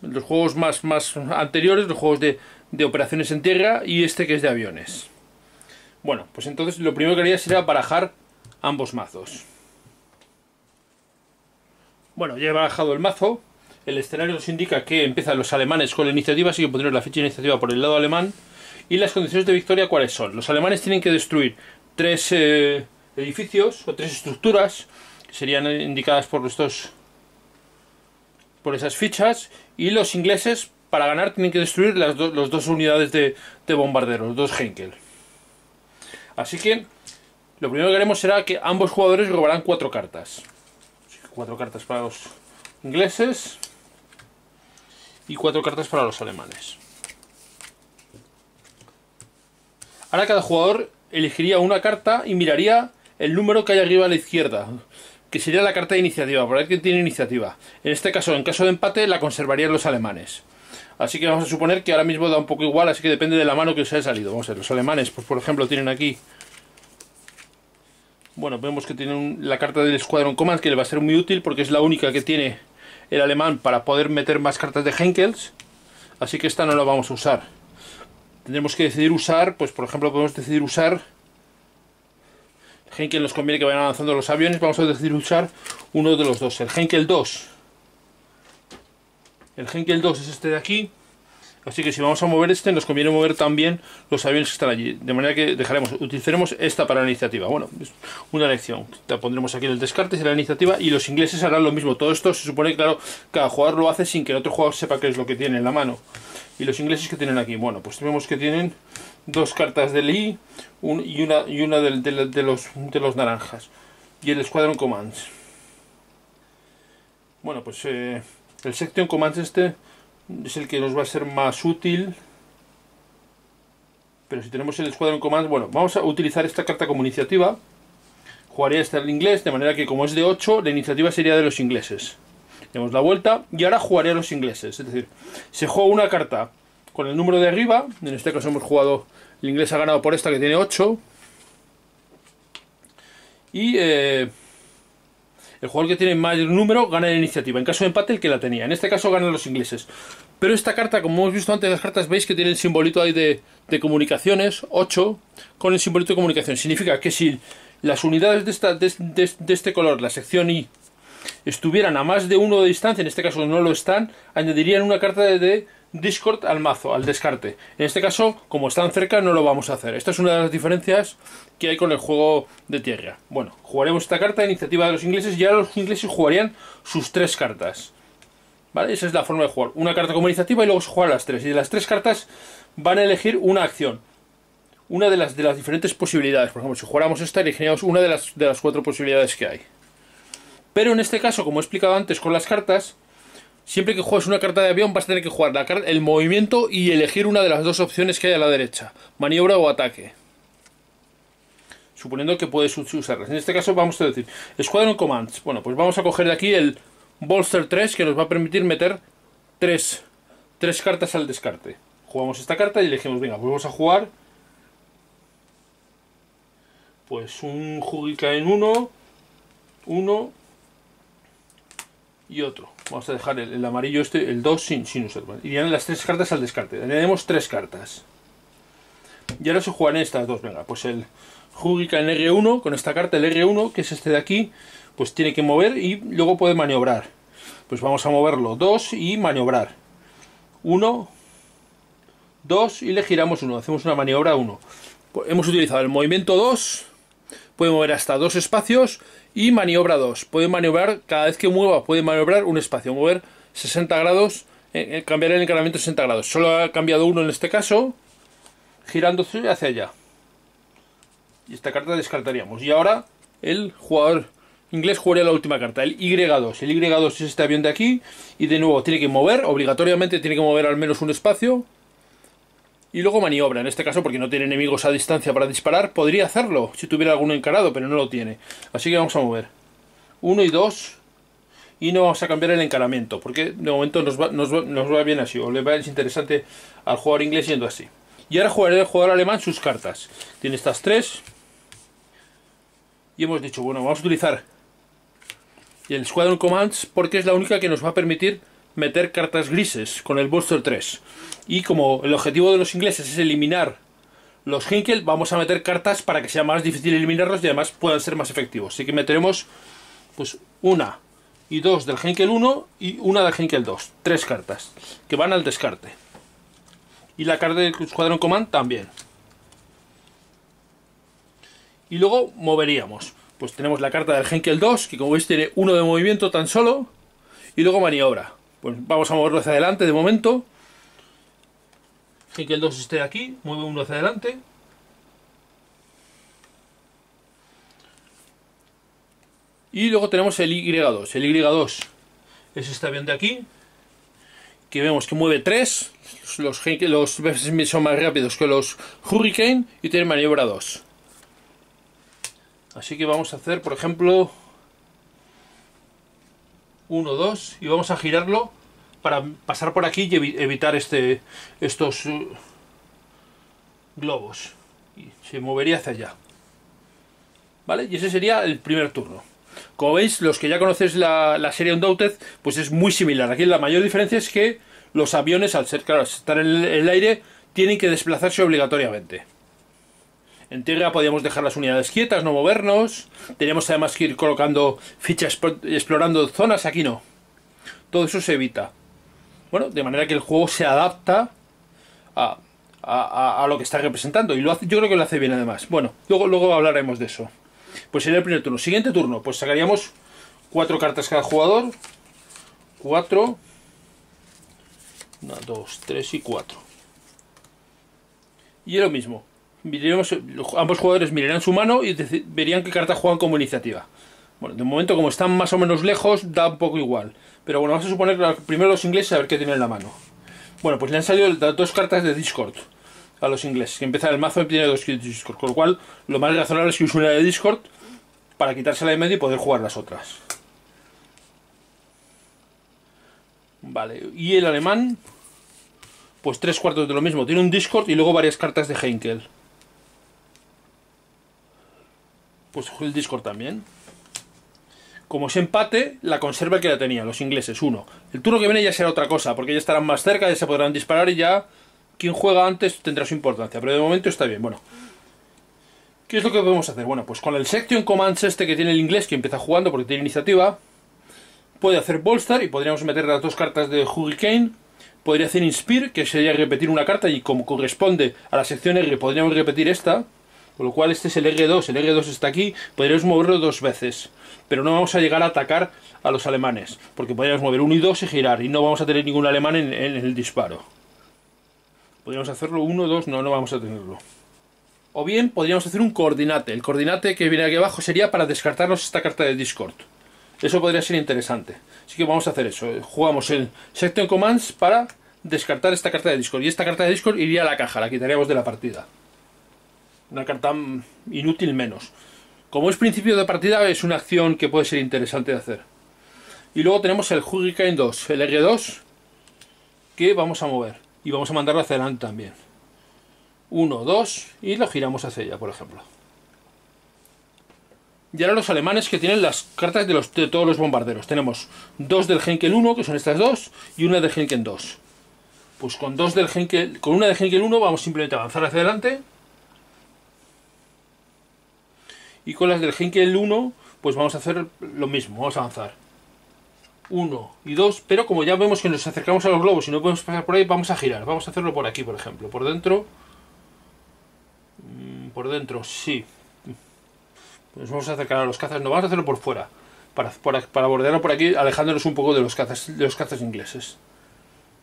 los juegos más anteriores, los juegos de operaciones en tierra, y este que es de aviones. Bueno, pues entonces lo primero que haría sería barajar ambos mazos. Bueno, ya he barajado el mazo. El escenario nos indica que empiezan los alemanes con la iniciativa, así que pondremos la ficha de iniciativa por el lado alemán. Y las condiciones de victoria, ¿cuáles son? Los alemanes tienen que destruir 3 edificios o 3 estructuras que serían indicadas por esas fichas, y los ingleses, para ganar, tienen que destruir las dos unidades de bombarderos, los dos Heinkel. Así que lo primero que haremos será que ambos jugadores robarán 4 cartas. 4 cartas para los ingleses y 4 cartas para los alemanes. Ahora cada jugador elegiría una carta y miraría el número que hay arriba a la izquierda, que sería la carta de iniciativa, para ver quién tiene iniciativa. En este caso, en caso de empate, la conservarían los alemanes. Así que vamos a suponer que ahora mismo da un poco igual, así que depende de la mano que os haya salido. Vamos a ver, los alemanes, pues por ejemplo, tienen aquí... Bueno, vemos que tienen la carta del Squadron Command, que le va a ser muy útil porque es la única que tiene el alemán para poder meter más cartas de Heinkels. Así que esta no la vamos a usar. Tendremos que decidir usar, pues por ejemplo podemos decidir usar... Heinkel nos conviene que vayan avanzando los aviones, vamos a decidir usar uno de los dos, el Heinkel 2. El Heinkel 2 es este de aquí, así que si vamos a mover este, nos conviene mover también los aviones que están allí, de manera que utilizaremos esta para la iniciativa. Bueno, es una elección, la pondremos aquí en el descarte, será la iniciativa, y los ingleses harán lo mismo. Todo esto se supone que, claro, cada jugador lo hace sin que el otro jugador sepa qué es lo que tiene en la mano. Y los ingleses, que tienen aquí, bueno, pues vemos que tienen 2 cartas del I y una de los naranjas, y el Squadron Commands. Bueno, pues el Section Commands este es el que nos va a ser más útil, pero si tenemos el Squadron Commands, bueno, vamos a utilizar esta carta como iniciativa. Jugaría esta en inglés, de manera que como es de 8, la iniciativa sería de los ingleses. Demos la vuelta y ahora jugaré a los ingleses, es decir, se juega una carta con el número de arriba. En este caso hemos jugado, el inglés ha ganado por esta que tiene 8, y el jugador que tiene mayor número gana la iniciativa. En caso de empate, el que la tenía. En este caso ganan los ingleses. Pero esta carta, como hemos visto antes, las cartas, veis que tiene el simbolito ahí de comunicaciones, 8, con el simbolito de comunicación. Significa que si las unidades de este color, la sección I, estuvieran a más de 1 de distancia, en este caso no lo están, añadirían una carta de discord al mazo, al descarte. En este caso, como están cerca, no lo vamos a hacer. Esta es una de las diferencias que hay con el juego de tierra. Bueno, jugaremos esta carta de iniciativa de los ingleses, y ahora los ingleses jugarían sus 3 cartas. ¿Vale? Esa es la forma de jugar. Una carta como iniciativa y luego se juegan las 3. Y de las 3 cartas van a elegir una acción. Una de las diferentes posibilidades. Por ejemplo, si jugáramos esta, elegiríamos una de las 4 posibilidades que hay. Pero en este caso, como he explicado antes con las cartas, siempre que juegues una carta de avión vas a tener que jugar el movimiento y elegir una de las 2 opciones que hay a la derecha. Maniobra o ataque. suponiendo que puedes usarlas. En este caso vamos a decir Squadron Commands. Bueno, pues vamos a coger de aquí el Bolster 3, que nos va a permitir meter tres cartas al descarte. Jugamos esta carta y elegimos, venga, pues vamos a jugar pues un Hurricane 1 y otro. Vamos a dejar el amarillo este, el 2 sin usar. ¿Vale? Irían las 3 cartas al descarte. Añadimos 3 cartas. Y ahora se jugarán estas dos. Venga, pues el Hurricane R1, con esta carta, el R1, que es este de aquí, pues tiene que mover y luego puede maniobrar. Pues vamos a moverlo 2 y maniobrar. 1, 2 y le giramos 1. Hacemos una maniobra 1. Pues hemos utilizado el movimiento 2. Puede mover hasta 2 espacios y maniobra 2. Puede maniobrar, cada vez que mueva, puede maniobrar un espacio. Mover 60 grados, cambiar el encaramiento 60 grados. Solo ha cambiado 1 en este caso, girándose hacia allá. Y esta carta descartaríamos. Y ahora el jugador inglés jugaría la última carta, el Y2. El Y2 es este avión de aquí. Y de nuevo tiene que mover, obligatoriamente tiene que mover al menos un espacio. Y luego maniobra, en este caso porque no tiene enemigos a distancia para disparar. Podría hacerlo si tuviera alguno encarado, pero no lo tiene. Así que vamos a mover 1 y 2. Y no vamos a cambiar el encaramiento, porque de momento nos va bien así. O le va es interesante al jugador inglés yendo así. Y ahora jugará el jugador alemán sus cartas. Tiene estas 3. Y hemos dicho, bueno, vamos a utilizar el Squadron Commands porque es la única que nos va a permitir meter cartas grises con el Bolster 3. Y como el objetivo de los ingleses es eliminar los Heinkel, vamos a meter cartas para que sea más difícil eliminarlos y además puedan ser más efectivos. Así que meteremos pues 1 y 2 del Heinkel 1 y 1 del Heinkel 2. 3 cartas que van al descarte. Y la carta del Squadron Command también. Y luego moveríamos. Pues tenemos la carta del Heinkel 2, que como veis tiene 1 de movimiento tan solo. Y luego maniobra. Pues vamos a moverlo hacia adelante de momento. Heinkel 2 esté aquí, mueve 1 hacia adelante. Y luego tenemos el Y2. El Y2 es este avión de aquí, que vemos que mueve 3. Los veces son más rápidos que los Hurricane y tienen maniobra 2. Así que vamos a hacer, por ejemplo, 1, 2 y vamos a girarlo para pasar por aquí y evitar estos globos. Y se movería hacia allá. ¿Vale? Y ese sería el primer turno. Como veis, los que ya conocéis la serie Undaunted, pues es muy similar. Aquí la mayor diferencia es que los aviones, al ser, claro, estar en el aire, tienen que desplazarse obligatoriamente. En tierra podíamos dejar las unidades quietas, no movernos. Teníamos además que ir colocando fichas explorando zonas. Aquí no. Todo eso se evita. Bueno, de manera que el juego se adapta a lo que está representando. Y lo hace, yo creo que lo hace bien además. Bueno, luego hablaremos de eso. Pues sería el primer turno. Siguiente turno, pues sacaríamos 4 cartas cada jugador. 4. 1, 2, 3 y 4. Y es lo mismo. Ambos jugadores mirarán su mano y verían qué cartas juegan como iniciativa. Bueno, de momento como están más o menos lejos, da un poco igual. Pero bueno, vamos a suponer primero los ingleses a ver qué tienen en la mano. Bueno, pues le han salido las 2 cartas de Discord a los ingleses. Que empieza el mazo y tiene 2 de Discord. Con lo cual, lo más razonable es que use una de Discord para quitársela de medio y poder jugar las otras. Vale, y el alemán, pues 3/4 de lo mismo. Tiene un Discord y luego varias cartas de Heinkel. Pues el Discord también. Como es empate, la conserva el que la tenía, los ingleses, 1. El turno que viene ya será otra cosa, porque ya estarán más cerca, ya se podrán disparar y ya quien juega antes tendrá su importancia. Pero de momento está bien. Bueno, ¿qué es lo que podemos hacer? Bueno, pues con el Section Commands este que tiene el inglés, que empieza jugando porque tiene iniciativa, puede hacer Bolster y podríamos meter las 2 cartas de Hurricane. Podría hacer Inspire, que sería repetir una carta y como corresponde a la sección R podríamos repetir esta. Con lo cual este es el R2, el R2 está aquí, podríamos moverlo 2 veces. Pero no vamos a llegar a atacar a los alemanes, porque podríamos mover 1 y 2 y girar, y no vamos a tener ningún alemán en el disparo. Podríamos hacerlo 1, 2, no vamos a tenerlo. O bien podríamos hacer un coordinate. El coordinate que viene aquí abajo sería para descartarnos esta carta de Discord. Eso podría ser interesante. Así que vamos a hacer eso. Jugamos el Section Commands para descartar esta carta de Discord. Y esta carta de Discord iría a la caja, la quitaríamos de la partida. Una carta inútil menos. Como es principio de partida, es una acción que puede ser interesante de hacer. Y luego tenemos el Hurricane 2, el R2, que vamos a mover. Y vamos a mandarlo hacia adelante también. 1, 2, y lo giramos hacia ella, por ejemplo. Y ahora los alemanes, que tienen las cartas de todos los bombarderos. Tenemos 2 del Henkel 1, que son estas dos, y una del Henkel 2. Pues con una de Henkel 1 vamos simplemente a avanzar hacia adelante. Y con las del Henkel 1, pues vamos a hacer lo mismo, vamos a avanzar. 1 y 2, pero como ya vemos que nos acercamos a los globos y no podemos pasar por ahí, vamos a girar. Vamos a hacerlo por aquí, por ejemplo. Por dentro. Por dentro, sí. Nos vamos a acercar a los cazas, no, vamos a hacerlo por fuera. Para bordearlo por aquí, alejándonos un poco de los cazas ingleses.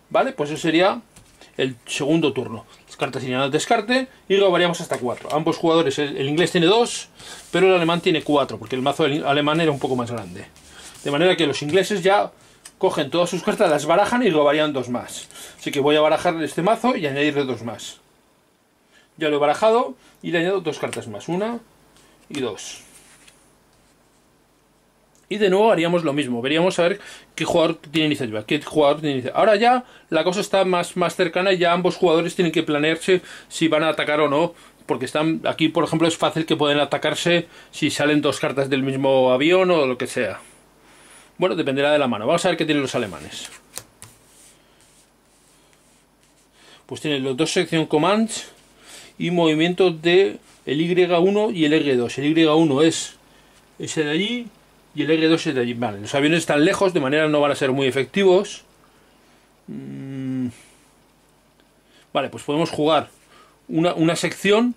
Vale, pues eso sería el segundo turno. Las cartas irían al descarte y lo variamos hasta 4. Ambos jugadores, el inglés tiene 2, pero el alemán tiene 4, porque el mazo alemán era un poco más grande. De manera que los ingleses ya cogen todas sus cartas, las barajan y robarían 2 más. Así que voy a barajar este mazo y añadirle 2 más. Ya lo he barajado y le añado 2 cartas más, 1 y 2. Y de nuevo haríamos lo mismo, veríamos a ver qué jugador tiene iniciativa, Ahora ya la cosa está más cercana y ya ambos jugadores tienen que planearse si van a atacar o no, porque están aquí, por ejemplo, es fácil que pueden atacarse si salen 2 cartas del mismo avión o lo que sea. Bueno, dependerá de la mano. Vamos a ver qué tienen los alemanes. Pues tienen los 2 Section Commands y movimiento de el Y1 y el R2. El Y1 es ese de allí y el R2 es de allí. Vale, los aviones están lejos, de manera no van a ser muy efectivos. Vale, pues podemos jugar una sección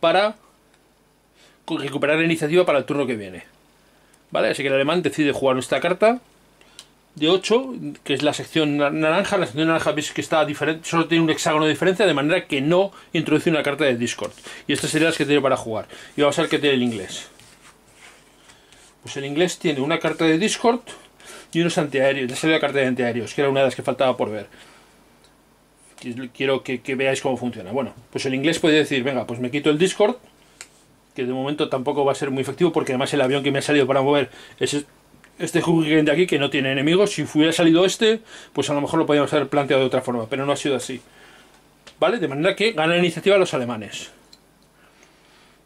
para recuperar la iniciativa para el turno que viene. Vale, así que el alemán decide jugar esta carta de 8, que es la sección naranja. La sección naranja veis que está diferente, solo tiene un hexágono de diferencia, de manera que no introduce una carta de Discord. Y estas serían las que tiene para jugar. Y vamos a ver qué tiene el inglés. Pues el inglés tiene una carta de Discord y unos antiaéreos. Ya salió la carta de antiaéreos, que era una de las que faltaba por ver. Quiero que veáis cómo funciona. Bueno, pues el inglés puede decir, venga, pues me quito el Discord, que de momento tampoco va a ser muy efectivo, porque además el avión que me ha salido para mover es este Hurricane de aquí, que no tiene enemigos. Si hubiera salido este, pues a lo mejor lo podríamos haber planteado de otra forma, pero no ha sido así. ¿Vale? De manera que ganan la iniciativa los alemanes.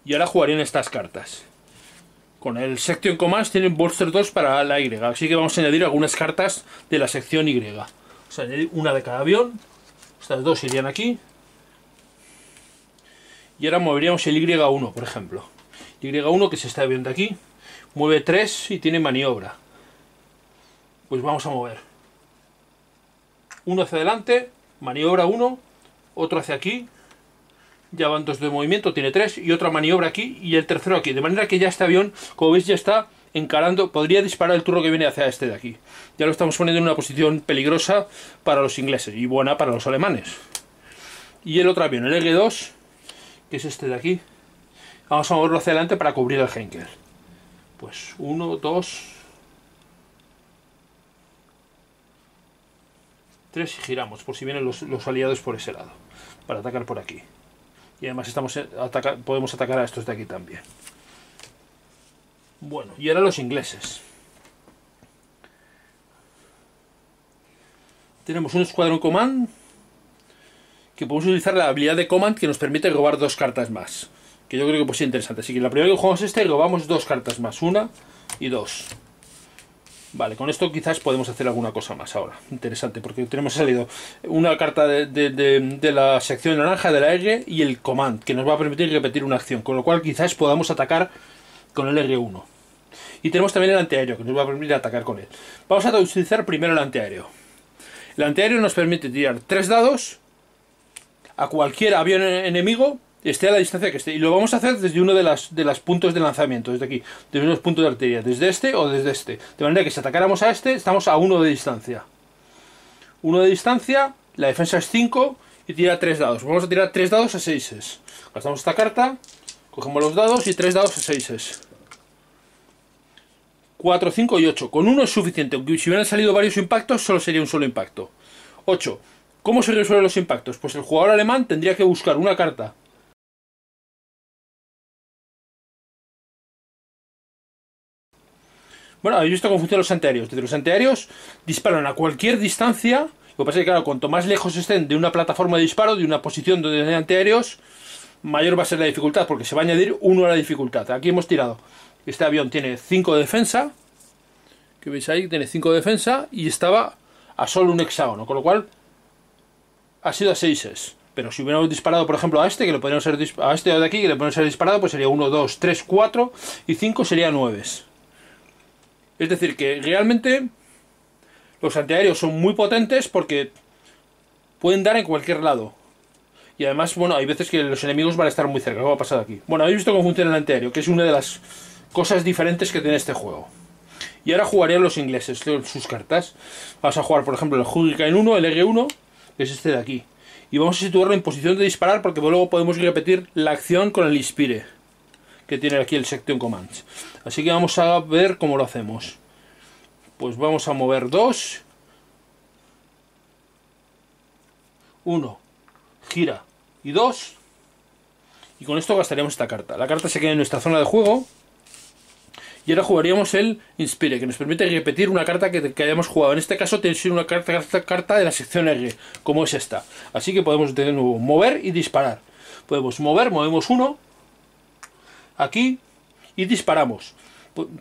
Y ahora jugarían estas cartas. Con el Section Commands tienen Bolster 2 para la Y, así que vamos a añadir algunas cartas de la sección Y. O sea, añadir una de cada avión. Estas 2 irían aquí. Y ahora moveríamos el Y1, por ejemplo. Y1, que es este avión de aquí, mueve 3 y tiene maniobra. Pues vamos a mover. Uno hacia adelante, maniobra 1, otro hacia aquí. Ya van 2 de movimiento, tiene 3, y otra maniobra aquí y el tercero aquí. De manera que ya este avión, como veis, ya está encarando, podría disparar el turno que viene hacia este de aquí. Ya lo estamos poniendo en una posición peligrosa para los ingleses y buena para los alemanes. Y el otro avión, el R2, que es este de aquí, vamos a moverlo hacia adelante para cubrir el Henkel. Pues 1, 2, 3 y giramos, por si vienen los aliados por ese lado, para atacar por aquí. Y además podemos atacar a estos de aquí también. Bueno, y ahora los ingleses. Tenemos un Squadron Command, que podemos utilizar la habilidad de Command, que nos permite robar 2 cartas más, que yo creo que puede ser interesante. Así que la primera que jugamos y robamos 2 cartas más, 1 y 2. Vale, con esto quizás podemos hacer alguna cosa más ahora. Interesante, porque tenemos salido una carta de la sección naranja de la R y el Command, que nos va a permitir repetir una acción, con lo cual quizás podamos atacar con el R1. Y tenemos también el antiaéreo, que nos va a permitir atacar con él. Vamos a utilizar primero el antiaéreo. El antiaéreo nos permite tirar 3 dados a cualquier avión enemigo, esté a la distancia que esté, y lo vamos a hacer desde uno de las puntos de lanzamiento, desde aquí, desde unos puntos de artillería, desde este o desde este, de manera que si atacáramos a este, estamos a 1 de distancia. 1 de distancia, la defensa es 5 y tira 3 dados. Vamos a tirar 3 dados a 6. Gastamos esta carta, cogemos los dados y 3 dados a 6. 4, 5 y 8. Con 1 es suficiente, aunque si hubieran salido varios impactos, solo sería un solo impacto. 8. ¿Cómo se resuelven los impactos? Pues el jugador alemán tendría que buscar una carta Bueno, habéis visto cómo funcionan los antiaéreos. Desde los antiaéreos disparan a cualquier distancia. Lo que pasa es que, claro, cuanto más lejos estén de una plataforma de disparo, de una posición donde hay antiaéreos, mayor va a ser la dificultad, porque se va a añadir 1 a la dificultad. Aquí hemos tirado. Este avión tiene 5 de defensa, que veis ahí, tiene 5 de defensa, y estaba a solo un hexágono, con lo cual ha sido a 6. Pero si hubiéramos disparado, por ejemplo, a este, que le podríamos ser a este de aquí, que le podríamos ser disparado, pues sería 1, 2, 3, 4 y 5 sería 9. Es decir, que realmente los antiaéreos son muy potentes porque pueden dar en cualquier lado. Y además, bueno, hay veces que los enemigos van a estar muy cerca, como ha pasado aquí. Bueno, habéis visto cómo funciona el antiaéreo, que es una de las cosas diferentes que tiene este juego. Y ahora jugarían los ingleses, sus cartas. Vamos a jugar, por ejemplo, el Hurricane 1, el R1, que es este de aquí. Y vamos a situarlo en posición de disparar porque luego podemos repetir la acción con el Inspire, que tiene aquí el Section Commands. Así que vamos a ver cómo lo hacemos. Pues vamos a mover 2. 1. Gira. Y 2. Y con esto gastaríamos esta carta. La carta se queda en nuestra zona de juego. Y ahora jugaríamos el Inspire, que nos permite repetir una carta que hayamos jugado. En este caso tiene que ser una carta de la sección R, como es esta. Así que podemos de nuevo mover y disparar. Podemos mover, movemos 1. Aquí. Y disparamos.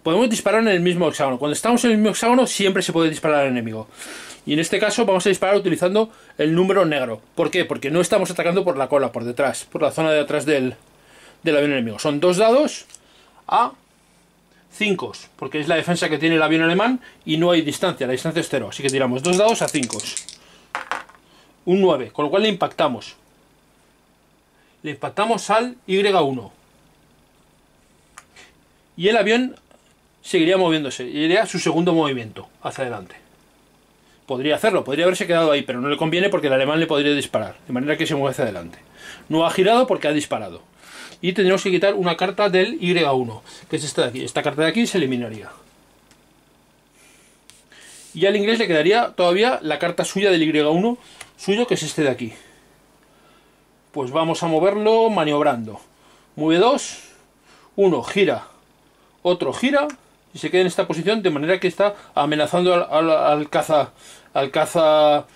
Podemos disparar en el mismo hexágono. Cuando estamos en el mismo hexágono siempre se puede disparar al enemigo. Y en este caso vamos a disparar utilizando el número negro. ¿Por qué? Porque no estamos atacando por la cola, por detrás, por la zona de atrás del avión enemigo. Son 2 dados a 5, porque es la defensa que tiene el avión alemán y no hay distancia, la distancia es 0. Así que tiramos 2 dados a 5. Un 9, con lo cual le impactamos. Le impactamos al Y1. Y el avión seguiría moviéndose y iría su segundo movimiento hacia adelante. Podría hacerlo, podría haberse quedado ahí, pero no le conviene porque el alemán le podría disparar, de manera que se mueve hacia adelante. No ha girado porque ha disparado. Y tendríamos que quitar una carta del Y1, que es esta de aquí. Esta carta de aquí se eliminaría. Y al inglés le quedaría todavía la carta suya del Y1, suyo, que es este de aquí. Pues vamos a moverlo maniobrando. Mueve 2, 1 gira, otro gira y se queda en esta posición, de manera que está amenazando al caza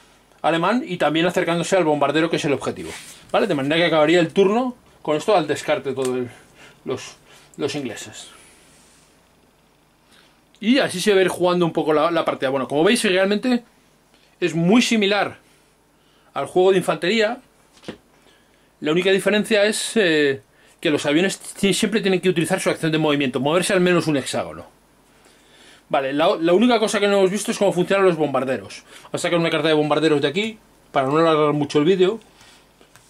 alemán y también acercándose al bombardero, que es el objetivo, ¿vale? De manera que acabaría el turno con esto al descarte todos los ingleses. Y así se va a ir jugando un poco la partida. Bueno, como veis, realmente es muy similar al juego de infantería. La única diferencia es que los aviones siempre tienen que utilizar su acción de movimiento, moverse al menos un hexágono. Vale, la única cosa que no hemos visto es cómo funcionan los bombarderos. Vamos a sacar una carta de bombarderos de aquí, para no alargar mucho el vídeo.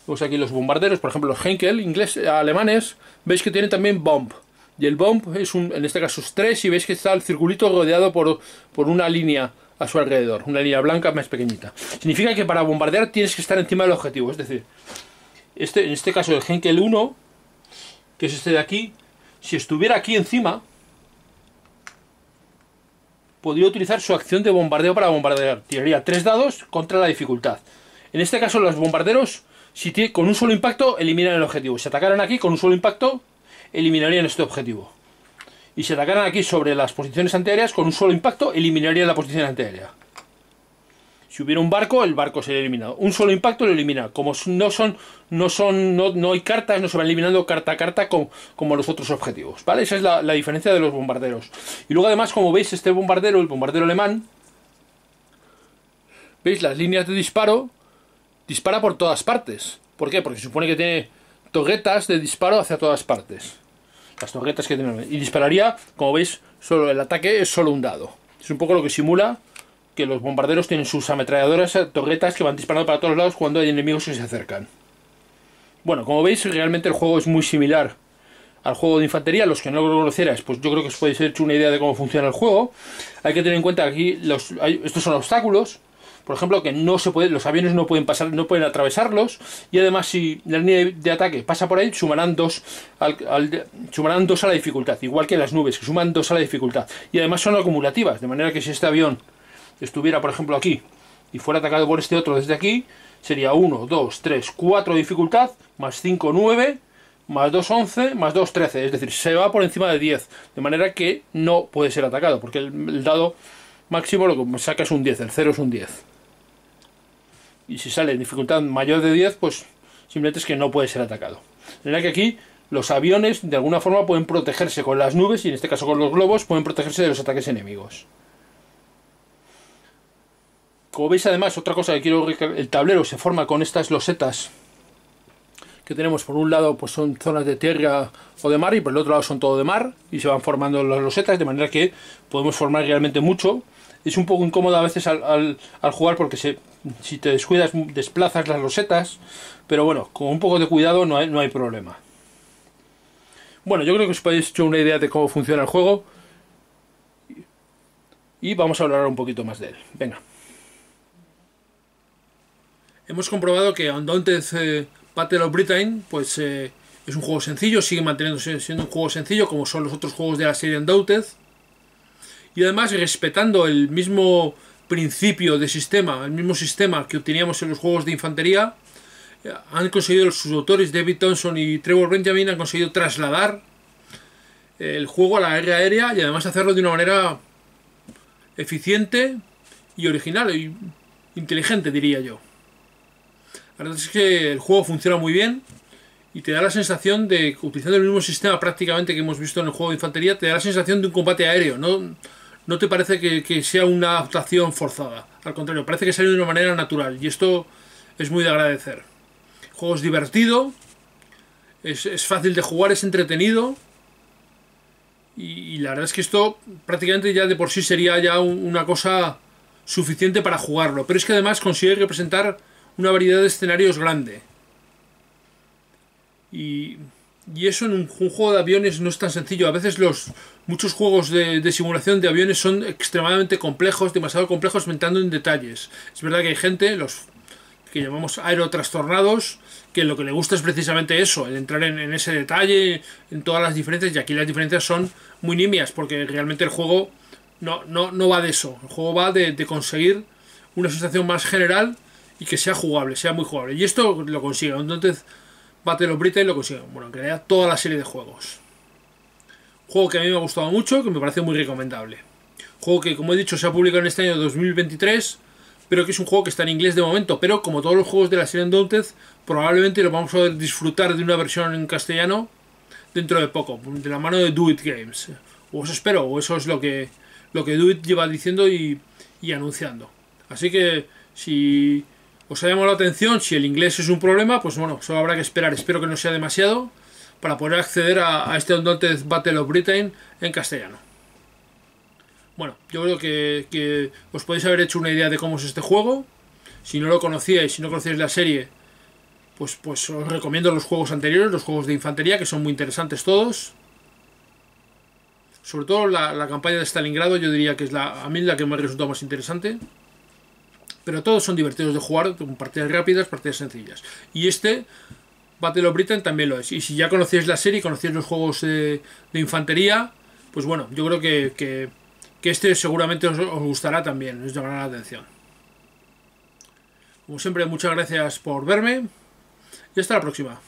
Vemos aquí los bombarderos, por ejemplo los Heinkel, alemanes. Veis que tienen también bomb. Y el bomb es en este caso es 3, y veis que está el circulito rodeado por una línea a su alrededor, una línea blanca más pequeñita. Significa que para bombardear tienes que estar encima del objetivo, es decir, en este caso el Heinkel 1, que es este de aquí, si estuviera aquí encima, podría utilizar su acción de bombardeo para bombardear. Tiraría 3 dados contra la dificultad. En este caso los bombarderos, con un solo impacto, eliminan el objetivo. Si atacaran aquí con un solo impacto, eliminarían este objetivo. Y si atacaran aquí sobre las posiciones antiaéreas, con un solo impacto, eliminarían la posición antiaérea. Si hubiera un barco, el barco sería eliminado. Un solo impacto lo elimina. Como no hay cartas, no se van eliminando carta a carta como los otros objetivos, ¿vale? Esa es la diferencia de los bombarderos. Y luego además, como veis, este bombardero, el bombardero alemán, ¿veis? Las líneas de disparo, dispara por todas partes. ¿Por qué? Porque se supone que tiene torretas de disparo hacia todas partes. Las torretas que tienen. Y dispararía, como veis, solo el ataque es solo un dado. Es un poco lo que simula que los bombarderos tienen sus ametralladoras, torretas que van disparando para todos lados cuando hay enemigos que se acercan. Bueno, como veis, realmente el juego es muy similar al juego de infantería. Los que no lo conocierais, pues yo creo que os podéis hacer una idea de cómo funciona el juego. Hay que tener en cuenta que aquí estos son obstáculos. Por ejemplo, que no se puede, los aviones no pueden pasar, no pueden atravesarlos, y además si la línea de ataque pasa por ahí, sumarán 2 sumarán 2 a la dificultad, igual que las nubes, que suman 2 a la dificultad. Y además son acumulativas, de manera que si este avión estuviera, por ejemplo, aquí y fuera atacado por este otro desde aquí, sería 1, 2, 3, 4 dificultad, más 5, 9, más 2, 11, más 2, 13. Es decir, se va por encima de 10. De manera que no puede ser atacado, porque el dado máximo lo que saca es un 10, el 0 es un 10. Y si sale en dificultad mayor de 10, pues simplemente es que no puede ser atacado. De manera que aquí los aviones de alguna forma pueden protegerse con las nubes, y en este caso con los globos, pueden protegerse de los ataques enemigos. Como veis, además, otra cosa que quiero recalcar, el tablero se forma con estas losetas que tenemos. Por un lado pues son zonas de tierra o de mar, y por el otro lado son todo de mar, y se van formando las losetas, de manera que podemos formar realmente mucho. Es un poco incómodo a veces al jugar, porque si te descuidas desplazas las losetas, pero bueno, con un poco de cuidado no hay problema. Bueno, yo creo que os podéis hecho una idea de cómo funciona el juego, y vamos a hablar un poquito más de él. Venga. Hemos comprobado que Undaunted Battle of Britain pues es un juego sencillo, sigue manteniéndose siendo un juego sencillo como son los otros juegos de la serie Undaunted, y además respetando el mismo principio de sistema, el mismo sistema que teníamos en los juegos de infantería. Han conseguido, sus autores David Thompson y Trevor Benjamin han conseguido trasladar el juego a la guerra aérea, y además hacerlo de una manera eficiente y original y inteligente, diría yo. La verdad es que el juego funciona muy bien y te da la sensación de, utilizando el mismo sistema prácticamente que hemos visto en el juego de infantería, te da la sensación de un combate aéreo. No te parece que sea una adaptación forzada. Al contrario, parece que sale de una manera natural, y esto es muy de agradecer. El juego es divertido, es fácil de jugar, es entretenido, y la verdad es que esto prácticamente ya de por sí sería ya una cosa suficiente para jugarlo. Pero es que además consigue representar una variedad de escenarios grande, y eso en un juego de aviones no es tan sencillo. A veces muchos juegos de simulación de aviones son extremadamente complejos, demasiado complejos, entrando en detalles. Es verdad que hay gente, los que llamamos aerotrastornados, que lo que le gusta es precisamente eso, el entrar en ese detalle, en todas las diferencias, y aquí las diferencias son muy nimias, porque realmente el juego no va de eso. El juego va de conseguir una sensación más general y que sea jugable, sea muy jugable. Y esto lo consigue. Entonces, Battle of Britain lo consigue. Bueno, en realidad toda la serie de juegos. Juego que a mí me ha gustado mucho, que me parece muy recomendable. Juego que, como he dicho, se ha publicado en este año 2023, pero que es un juego que está en inglés de momento. Pero como todos los juegos de la serie Undaunted, probablemente lo vamos a poder disfrutar de una versión en castellano dentro de poco, de la mano de Do It Games. O eso espero, o eso es lo que Do It lleva diciendo y anunciando. Así que si os ha llamado la atención, si el inglés es un problema, pues bueno, solo habrá que esperar. Espero que no sea demasiado para poder acceder a este Undaunted Battle of Britain en castellano. Bueno, yo creo que os podéis haber hecho una idea de cómo es este juego. Si no lo conocíais, si no conocíais la serie, pues os recomiendo los juegos anteriores, los juegos de infantería, que son muy interesantes todos. Sobre todo la campaña de Stalingrado, yo diría que es a mí la que me ha resultado más interesante. Pero todos son divertidos de jugar, con partidas rápidas, partidas sencillas. Y este Battle of Britain también lo es. Y si ya conocíais la serie, conocíais los juegos de infantería, pues bueno, yo creo que este seguramente os gustará también, os llamará la atención. Como siempre, muchas gracias por verme, y hasta la próxima.